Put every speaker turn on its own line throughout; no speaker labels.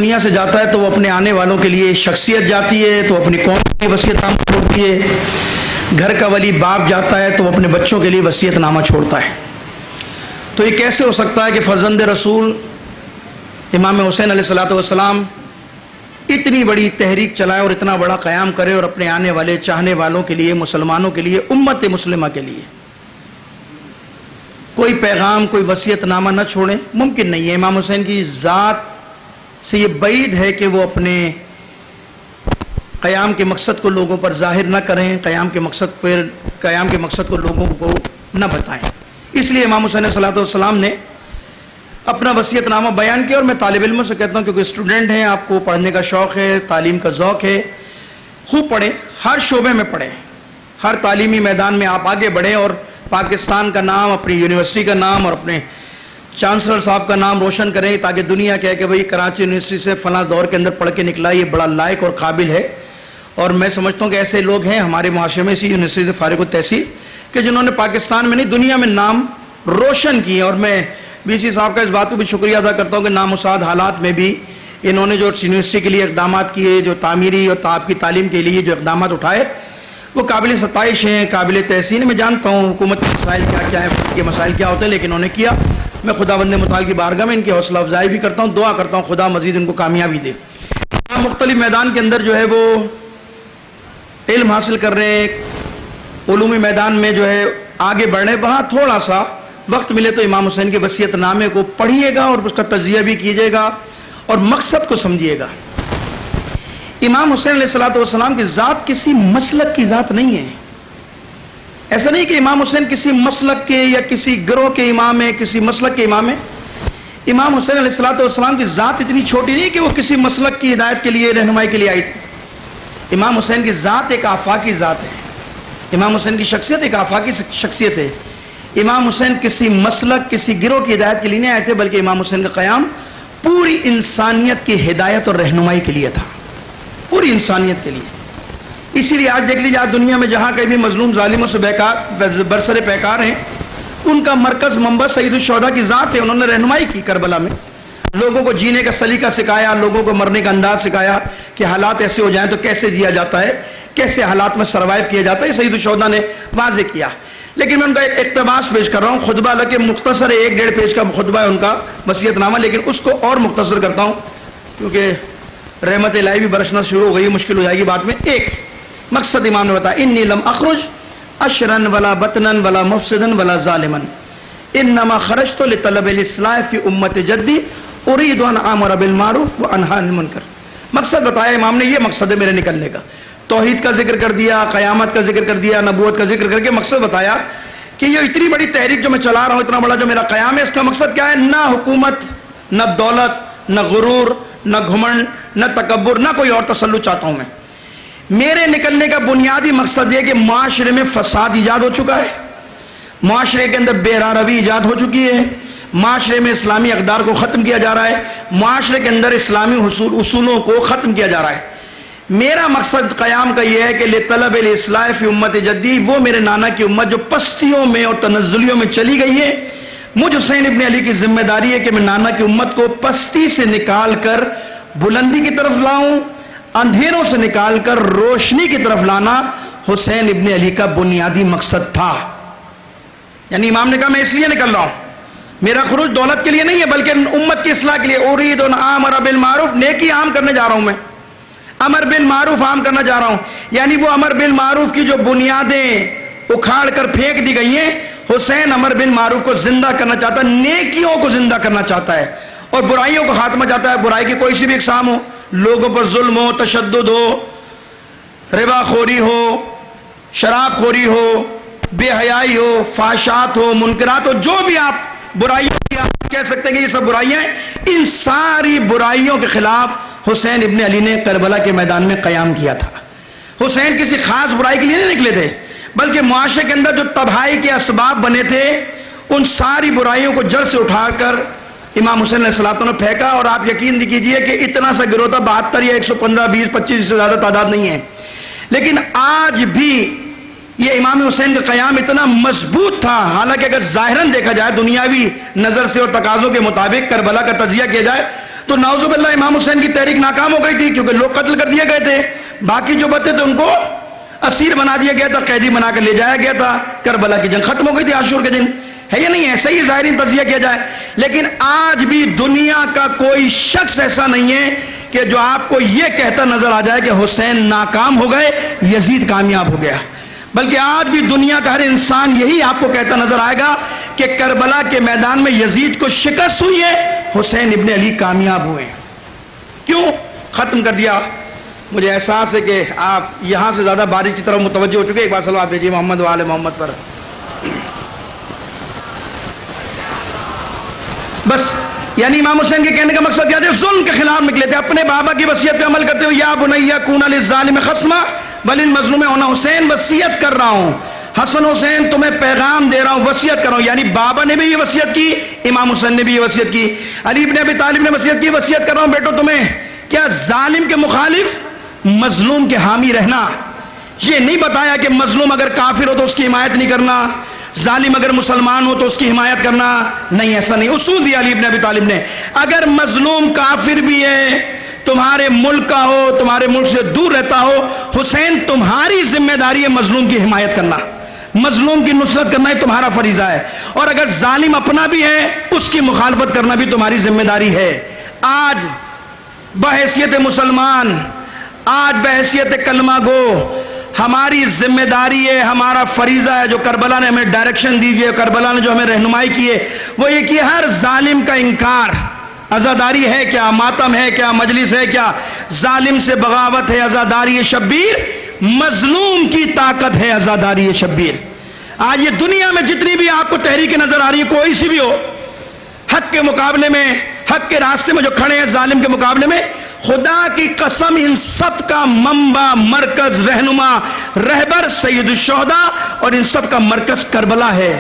دنیا سے جاتا ہے تو وہ اپنے آنے والوں کے لیے شخصیت جاتی ہے تو اپنی قوم کی وصیت نامہ چھوڑتی ہے. گھر کا ولی باپ جاتا ہے تو وہ اپنے بچوں کے لیے وصیت نامہ چھوڑتا ہے. تو یہ کیسے ہو سکتا ہے کہ فرزند رسول امام حسین علیہ الصلوۃ والسلام اتنی بڑی تحریک چلائے اور اتنا بڑا قیام کرے اور اپنے آنے والے چاہنے والوں کے لیے، مسلمانوں کے لیے، امت مسلمہ کے لیے کوئی پیغام، کوئی وصیت نامہ نہ چھوڑیں؟ ممکن نہیں ہے. امام حسین کی ذات سے یہ بعید ہے کہ وہ اپنے قیام کے مقصد کو لوگوں پر ظاہر نہ کریں، قیام کے مقصد کو لوگوں کو نہ بتائیں. اس لیے امام حسین علیہ السلام نے اپنا وصیت نامہ بیان کیا. اور میں طالب علموں سے کہتا ہوں، کیونکہ اسٹوڈنٹ ہیں، آپ کو پڑھنے کا شوق ہے، تعلیم کا ذوق ہے، خوب پڑھیں، ہر شعبے میں پڑھیں، ہر تعلیمی میدان میں آپ آگے بڑھیں اور پاکستان کا نام، اپنی یونیورسٹی کا نام اور اپنے چانسلر صاحب کا نام روشن کریں، تاکہ دنیا کہے کہ بھئی کراچی یونیورسٹی سے فلاں دور کے اندر پڑھ کے نکلا، یہ بڑا لائق اور قابل ہے. اور میں سمجھتا ہوں کہ ایسے لوگ ہیں ہمارے معاشرے میں اسی یونیورسٹی سے فارغ التحصیل کہ جنہوں نے پاکستان میں نہیں دنیا میں نام روشن کیے. اور میں بی سی صاحب کا اس بات کو بھی شکریہ ادا کرتا ہوں کہ نامساعد حالات میں بھی انہوں نے جو یونیورسٹی کے لیے اقدامات کیے، جو تعمیری اور آپ کی تعلیم کے لیے جو اقدامات اٹھائے، وہ قابل ستائش ہیں، قابل تحسین. میں جانتا ہوں حکومت کے مسائل کیا ہیں، کے مسائل کیا ہوتے ہیں، لیکن انہوں نے کیا. میں خداوند متعال کی بارگاہ میں ان کی حوصلہ افزائی بھی کرتا ہوں، دعا کرتا ہوں خدا مزید ان کو کامیابی دے. مختلف میدان کے اندر جو ہے وہ علم حاصل کر رہے ہیں، علومی میدان میں جو ہے آگے بڑھ رہے ہیں. وہاں تھوڑا سا وقت ملے تو امام حسین کے وصیت نامے کو پڑھیے گا اور اس کا تجزیہ بھی کیجیے گا اور مقصد کو سمجھیے گا. امام حسین علیہ السلام کی ذات کسی مسلک کی ذات نہیں ہے. ایسا نہیں کہ امام حسین کسی مسلک کے یا کسی گروہ کے امام ہے، کسی مسلک کے امام ہے. امام حسین علیہ السلام کی ذات اتنی چھوٹی نہیں کہ وہ کسی مسلک کی ہدایت کے لیے، رہنمائی کے لیے آئی تھی. امام حسین کی ذات ایک آفاقی ذات ہے. امام حسین کی شخصیت ایک آفاقی شخصیت ہے. امام حسین کسی مسلک، کسی گروہ کی ہدایت کے لیے نہیں آئے تھے، بلکہ امام حسین کا قیام پوری انسانیت کی ہدایت اور رہنمائی کے لیے تھا، پوری انسانیت کے لیے. اسی لیے آج دیکھ لیجیے، آج دنیا میں جہاں کہیں بھی مظلوم ظالموں سے برسر پیکار ہیں، ان کا مرکز منبع سید الشہداء کی ذات ہے. انہوں نے رہنمائی کی کربلا میں، لوگوں کو جینے کا سلیقہ سکھایا، لوگوں کو مرنے کا انداز سکھایا کہ حالات ایسے ہو جائیں تو کیسے جیا جاتا ہے، کیسے حالات میں سروائیو کیا جاتا ہے. سید الشہداء نے واضح کیا. لیکن میں ان کا ایک اقتباس پیش کر رہا ہوں. خطبہ حالانکہ مختصر ہے، 1.5 پیج کا خطبہ ہے ان کا وصیت نامہ، لیکن اس کو اور مختصر کرتا ہوں کیونکہ رحمت الہی بھی برسنا شروع ہو گئی، مشکل ہو جائے گی بات میں. ایک مقصد امام نے بتایا: انی لم اخرج اشرن ولا بطنن ولا مفسدن ولا ظالمن، انما خرجت لطلب الاصلاح فی امت جدی اريد ان امر بالمعروف وانهى عن المنکر. مقصد بتایا امام نے، یہ مقصد ہے میرے نکلنے کا. توحید کا ذکر کر دیا، قیامت کا ذکر کر دیا، نبوت کا ذکر کر کے مقصد بتایا کہ یہ اتنی بڑی تحریک جو میں چلا رہا ہوں، اتنا بڑا جو میرا قیام ہے، اس کا مقصد کیا ہے؟ نہ حکومت، نہ دولت، نہ غرور، نہ گھمنڈ، نہ تکبر، نہ کوئی اور تسلط چاہتا ہوں. میں میرے نکلنے کا بنیادی مقصد یہ کہ معاشرے میں فساد ایجاد ہو چکا ہے، معاشرے کے اندر بے روی ایجاد ہو چکی ہے، معاشرے میں اسلامی اقدار کو ختم کیا جا رہا ہے، معاشرے کے اندر اسلامی اصولوں کو ختم کیا جا رہا ہے. میرا مقصد قیام کا یہ ہے کہ لطلب الاصلاح فی امت جدی، وہ میرے نانا کی امت جو پستیوں میں اور تنزلیوں میں چلی گئی ہے، مجھ حسین ابن علی کی ذمہ داری ہے کہ میں نانا کی امت کو پستی سے نکال کر بلندی کی طرف لاؤں، اندھیروں سے نکال کر روشنی کی طرف لانا حسین ابن علی کا بنیادی مقصد تھا. یعنی امام نے کہا میں اس لیے نکل رہا ہوں، میرا خروج دولت کے لیے نہیں ہے بلکہ امت کی اصلاح کے لیے. اريد ان امر بالمعروف، نیکی عام کرنے جا رہا ہوں، میں امر بالمعروف عام کرنا جا رہا ہوں. یعنی وہ امر بالمعروف کی جو بنیادیں اکھاڑ کر پھینک دی گئی ہیں، حسین امر بالمعروف کو زندہ کرنا چاہتا ہے، نیکیوں کو زندہ کرنا چاہتا ہے اور برائیوں کو خاتمہ چاہتا ہے. برائی کی کوئی سی بھی اقسام ہو، لوگوں پر ظلم ہو، تشدد ہو، ربا خوری ہو، شراب خوری ہو، بے حیائی ہو، فحشات ہو، منکرات ہو، جو بھی آپ برائیوں کی آپ کہہ سکتے ہیں کہ یہ سب برائیاں ہیں، ان ساری برائیوں کے خلاف حسین ابن علی نے کربلا کے میدان میں قیام کیا تھا. حسین کسی خاص برائی کے لیے نہیں نکلے تھے، بلکہ معاشرے کے اندر جو تباہی کے اسباب بنے تھے، ان ساری برائیوں کو جڑ سے اٹھا کر امام حسین علیہ السلام نے پھینکا. اور آپ یقین کیجئے کہ اتنا سا گروہ تھا، 72 یا 115، 20، 25 سے زیادہ تعداد نہیں ہے، لیکن آج بھی یہ امام حسین کا قیام اتنا مضبوط تھا. حالانکہ اگر ظاہراً دیکھا جائے، دنیاوی نظر سے اور تقاضوں کے مطابق کربلا کا تجزیہ کیا جائے تو نعوذ باللہ امام حسین کی تحریک ناکام ہو گئی تھی کیونکہ لوگ قتل کر دیے گئے تھے. باقی جو بچے تھے ان کو اسیر بنا دیا گیا تھا, قیدی بنا کر لے جایا گیا تھا. کربلا کی جنگ ختم ہو گئی تھی عاشور کے دن, ہے یا نہیں ہے؟ ایسا ہی ظاہری تجزیہ کیا جائے. لیکن آج بھی دنیا کا کوئی شخص ایسا نہیں ہے کہ جو آپ کو یہ کہتا نظر آ جائے کہ حسین ناکام ہو گئے, یزید کامیاب ہو گیا. بلکہ آج بھی دنیا کا ہر انسان یہی آپ کو کہتا نظر آئے گا کہ کربلا کے میدان میں یزید کو شکست ہوئی ہے, حسین ابن علی کامیاب ہوئے. کیوں ختم کر دیا؟ مجھے احساس ہے کہ آپ یہاں سے زیادہ بارش کی طرف متوجہ ہو چکے. ایک بار صلوات دیجیے محمد و آل محمد پر. بس یعنی امام حسین کے کہنے کا مقصد کیا تھا؟ ظلم کے خلاف نکلے تھے, اپنے بابا کی وصیت پہ عمل کرتے ہوئے. یا بنیا کون للظالم خصما بل المظلوم ہونا. حسین وصیت کر رہا ہوں, حسن حسین تمہیں پیغام دے رہا ہوں, وصیت کر رہا ہوں. یعنی بابا نے بھی یہ وصیت کی, امام حسین نے بھی یہ وصیت کی, علی ابن ابی طالب نے وصیت کی, وصیت کر رہا ہوں بیٹو تمہیں کیا ظالم کے مخالف مظلوم کے حامی رہنا. یہ نہیں بتایا کہ مظلوم اگر کافر ہو تو اس کی حمایت نہیں کرنا, ظالم اگر مسلمان ہو تو اس کی حمایت کرنا. نہیں, ایسا نہیں. اصول دیا علی ابن ابی طالب نے, اگر مظلوم کافر بھی ہے, تمہارے ملک کا ہو, تمہارے ملک سے دور رہتا ہو, حسین تمہاری ذمہ داری ہے مظلوم کی حمایت کرنا, مظلوم کی نصرت کرنا ہی تمہارا فریضہ ہے. اور اگر ظالم اپنا بھی ہے اس کی مخالفت کرنا بھی تمہاری ذمہ داری ہے. آج بحیثیت مسلمان, آج بحیثیت کلمہ گو, ہماری ذمہ داری ہے, ہمارا فریضہ ہے, جو کربلا نے ہمیں ڈائریکشن دی ہے, کربلا نے جو ہمیں رہنمائی کی ہے, وہ یہ کہ ہر ظالم کا انکار. عزاداری ہے کیا, ماتم ہے کیا, مجلس ہے کیا, ظالم سے بغاوت ہے, عزاداری شبیر, مظلوم کی طاقت ہے عزاداری شبیر. آج یہ دنیا میں جتنی بھی آپ کو تحریک نظر آ رہی ہے, کوئی سی بھی ہو, حق کے مقابلے میں, حق کے راستے میں جو کھڑے ہیں ظالم کے مقابلے میں, خدا کی قسم ان سب کا منبع, مرکز, رہنما, رہبر سید الشہداء, اور ان سب کا مرکز کربلا ہے.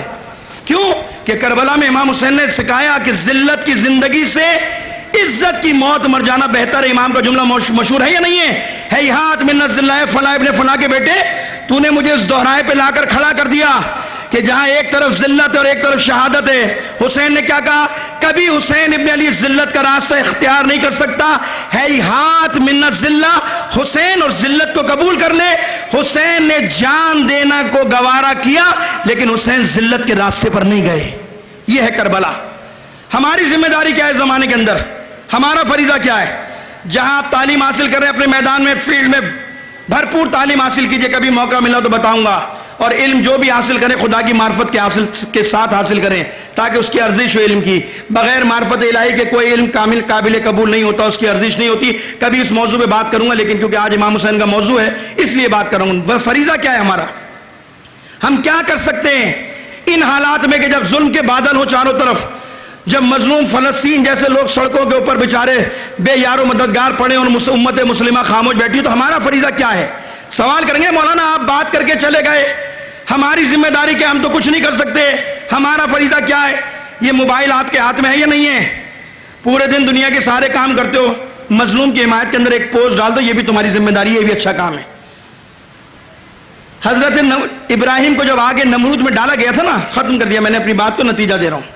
کیوں کہ کربلا میں امام حسین نے سکھایا کہ ذلت کی زندگی سے عزت کی موت مر جانا بہتر ہے. امام کا جملہ مشہور ہے یا نہیں ہے؟ ہیہات من الذلہ فلاں ابن فلاں کے بیٹے, تو نے مجھے اس دوہرائے پہ لا کر کھڑا کر دیا کہ جہاں ایک طرف ذلت ہے اور ایک طرف شہادت ہے. حسین نے کیا کہا؟ کبھی حسین ابن علی ذلت کا راستہ اختیار نہیں کر سکتا. ہیہات من الذلہ, حسین اور ذلت کو قبول کر لے. حسین نے جان دینا کو گوارا کیا لیکن حسین ذلت کے راستے پر نہیں گئے. یہ ہے کربلا. ہماری ذمہ داری کیا ہے زمانے کے اندر؟ ہمارا فریضہ کیا ہے؟ جہاں آپ تعلیم حاصل کر رہے ہیں اپنے میدان میں, فیلڈ میں بھرپور تعلیم حاصل کیجئے. کبھی موقع ملا تو بتاؤں گا. اور علم جو بھی حاصل کریں خدا کی معرفت کے ساتھ حاصل کریں تاکہ اس کی ارزش ہو علم کی. بغیر معرفت الہی کے کوئی علم کامل قابل قبول نہیں ہوتا, اس کی ارزش نہیں ہوتی. کبھی اس موضوع پہ بات کروں گا, لیکن کیونکہ آج امام حسین کا موضوع ہے اس لیے بات کر رہا ہوں. فریضہ کیا ہے ہمارا؟ ہم کیا کر سکتے ہیں ان حالات میں کہ جب ظلم کے بادل ہو چاروں طرف, جب مظلوم فلسطین جیسے لوگ سڑکوں کے اوپر بیچارے بے یار و مددگار پڑے اور امت مسلمہ خاموش بیٹھی, تو ہمارا فریضہ کیا ہے؟ سوال کریں گے مولانا آپ بات کر کے چلے گئے, ہماری ذمہ داری کیا, ہم تو کچھ نہیں کر سکتے, ہمارا فریضہ کیا ہے؟ یہ موبائل آپ کے ہاتھ میں ہے یا نہیں ہے؟ پورے دن دنیا کے سارے کام کرتے ہو, مظلوم کی حمایت کے اندر ایک پوسٹ ڈال دو, یہ بھی تمہاری ذمہ داری ہے, یہ بھی اچھا کام ہے. حضرت ابراہیم کو جب آگے نمرود میں ڈالا گیا تھا نا, ختم کر دیا میں نے اپنی بات کو, نتیجہ دے رہا ہوں.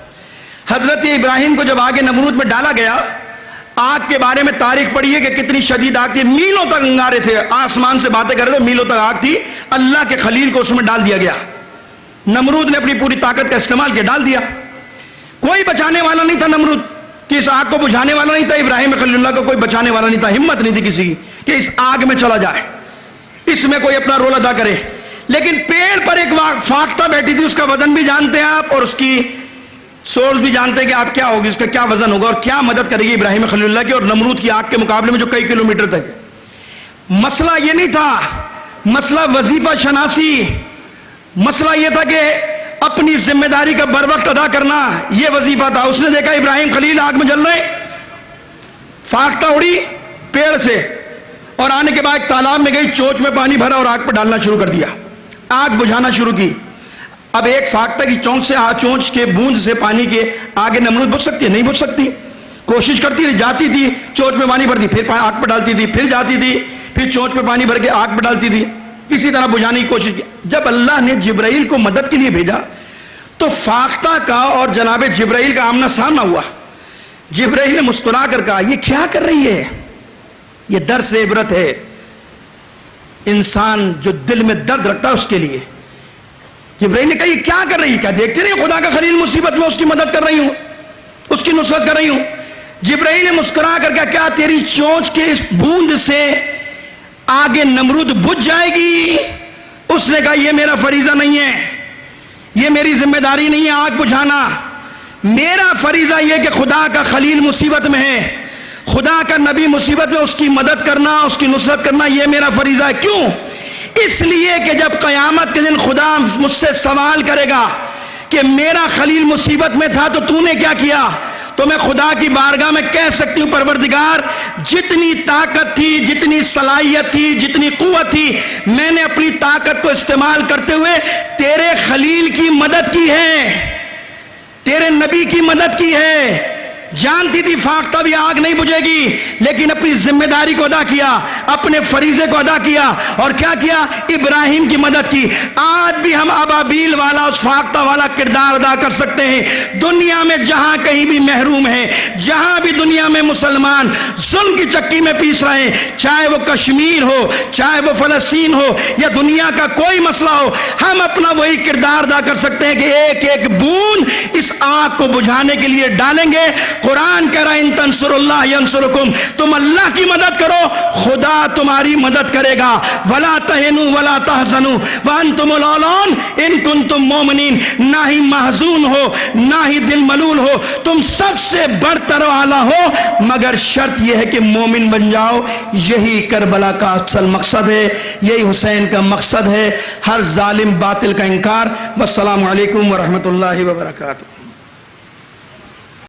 حضرت ابراہیم کو جب آگے نمرود میں ڈالا گیا, آگ کے بارے میں تاریخ پڑھی ہے کہ کتنی شدید آگ تھی, میلوں تک انگارے تھے, آسمان سے باتیں کر رہے تھے, میلوں تک آگ تھی. اللہ کے خلیل کو اس میں ڈال دیا گیا. نمرود نے اپنی پوری طاقت کا استعمال کیا, ڈال دیا. کوئی بچانے والا نہیں تھا نمرود کہ اس آگ کو بجھانے والا نہیں تھا. ابراہیم خلیل اللہ کو کوئی بچانے والا نہیں تھا, ہمت نہیں تھی کسی کی کہ اس آگ میں چلا جائے, اس میں کوئی اپنا رول ادا کرے. لیکن پیڑ پر ایک فاختہ بیٹھی تھی, اس کا وزن بھی جانتے ہیں آپ اور اس کی سورس بھی جانتے ہیں کہ آپ کیا ہوگی, اس کا کیا وزن ہوگا اور کیا مدد کرے گی ابراہیم خلیل اللہ کی اور نمرود کی آگ کے مقابلے میں جو کئی کلومیٹر تک. مسئلہ یہ نہیں تھا, مسئلہ وظیفہ شناسی, مسئلہ یہ تھا کہ اپنی ذمہ داری کا بر وقت ادا کرنا, یہ وظیفہ تھا. اس نے دیکھا ابراہیم خلیل آگ میں جل رہے, فاختہ اڑی پیڑ سے اور آنے کے بعد تالاب میں گئی, چونچ میں پانی بھرا اور آگ پر ڈالنا شروع کر دیا, آگ بجھانا شروع کی. اب ایک فاختہ کی چونچ کے بوند سے پانی کے آگے نمرود بجھ سکتی ہے؟ نہیں بجھ سکتی. کوشش کرتی تھی, جاتی تھی, چونچ میں پانی بھرتی, پھر آگ پہ ڈالتی تھی, پھر جاتی تھی, پھر چونچ میں پانی بھر کے آگ پہ ڈالتی تھی, اسی طرح بجھانے کی کوشش کی. جب اللہ نے جبرائیل کو مدد کے لیے بھیجا تو فاختہ کا اور جناب جبرائیل کا آمنا سامنا ہوا. جبرائیل نے مسکرا کر کہا یہ کیا کر رہی ہے؟ یہ درس عبرت ہے انسان جو دل میں درد رکھتا ہے اس کے لیے۔ جبرائیل نے کہا یہ کیا کر رہی ہے؟ کیا دیکھتے نہیں خدا کا خلیل مصیبت میں اس کی مدد کر رہی ہوں، اس کی نصرت کر رہی ہوں۔ جبرائیل نے مسکرا کر کہا کیا تیری چونچ کے اس بوند سے آگے نمرود بجھ جائے گی؟ اس نے کہا یہ میرا فریضہ نہیں ہے، یہ میری ذمہ داری نہیں ہے آگ بجھانا، میرا فریضہ یہ کہ خدا کا خلیل مصیبت میں ہے، خدا کا نبی مصیبت میں اس کی مدد کرنا، اس کی نصرت کرنا، یہ میرا فریضہ ہے۔ کیوں؟ اس لیے کہ جب قیامت کے دن خدا مجھ سے سوال کرے گا کہ میرا خلیل مصیبت میں تھا تو تو نے کیا کیا، تو میں خدا کی بارگاہ میں کہہ سکتی ہوں پروردگار جتنی طاقت تھی، جتنی صلاحیت تھی، جتنی قوت تھی، میں نے اپنی طاقت کو استعمال کرتے ہوئے تیرے خلیل کی مدد کی ہے، تیرے نبی کی مدد کی ہے۔ جانتی تھی فاختہ بھی آگ نہیں بجھے گی، لیکن اپنی ذمہ داری کو ادا کیا، اپنے فریضے کو ادا کیا، اور کیا کیا؟ ابراہیم کی مدد کی۔ آج بھی ہم ابابیل والا، اس فاختہ والا کردار ادا کر سکتے ہیں۔ دنیا میں جہاں کہیں بھی محروم ہیں، جہاں بھی دنیا میں مسلمان ظلم کی چکی میں پیس رہے ہیں، چاہے وہ کشمیر ہو، چاہے وہ فلسطین ہو، یا دنیا کا کوئی مسئلہ ہو، ہم اپنا وہی کردار ادا کر سکتے ہیں کہ ایک ایک بوند اس آگ کو بجھانے کے لیے ڈالیں گے۔ قرآن کہہ رہا ہے ان تنصر اللہ ینصرکم، تم اللہ کی مدد کرو خدا تمہاری مدد کرے گا۔ ولا تہنوا ولا تحزنوا وانتم الاعلون ان کنتم مومنین، نہ ہی محزون ہو نہ ہی دل ملول ہو، تم سب سے برتر و اعلیٰ ہو، مگر شرط یہ ہے کہ مومن بن جاؤ۔ یہی کربلا کا اصل مقصد ہے، یہی حسین کا مقصد ہے، ہر ظالم باطل کا انکار۔ والسلام علیکم ورحمۃ اللہ وبرکاتہ۔